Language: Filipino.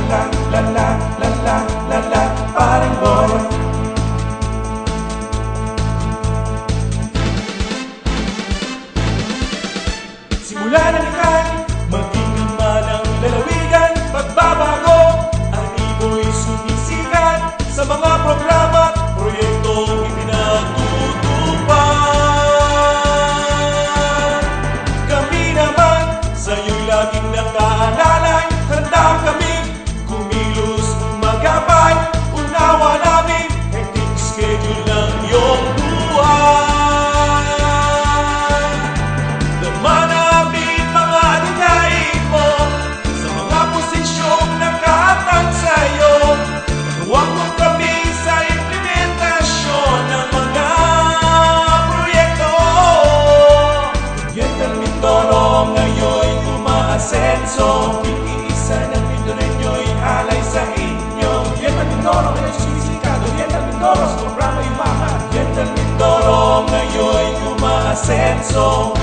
la la la la la la la, paring boy. Simula na likay, maging naman ang lalawigan, pagbabago, ang ibo'y sumisikat sa mga programa at proyektong ipinatutupad. Kami naman sa'yo'y laging nakaalalay, handa kami kumilos magabay, unawa namin hectic schedule ng iyong buhay. Naman namin mga adikain mo sa mga posisyong nakatang sa'yo. Huwag mo kami sa implementasyon ng mga proyekto. Oriental Mindoro ngayon'y umaasenso, iisa ng Mindoreño'y alay sa inyo. Oriental Mindoro ngayon'y sumisikat, Oriental Mindoro sa programa yumaman. Oriental Mindoro ngayon'y umaasenso.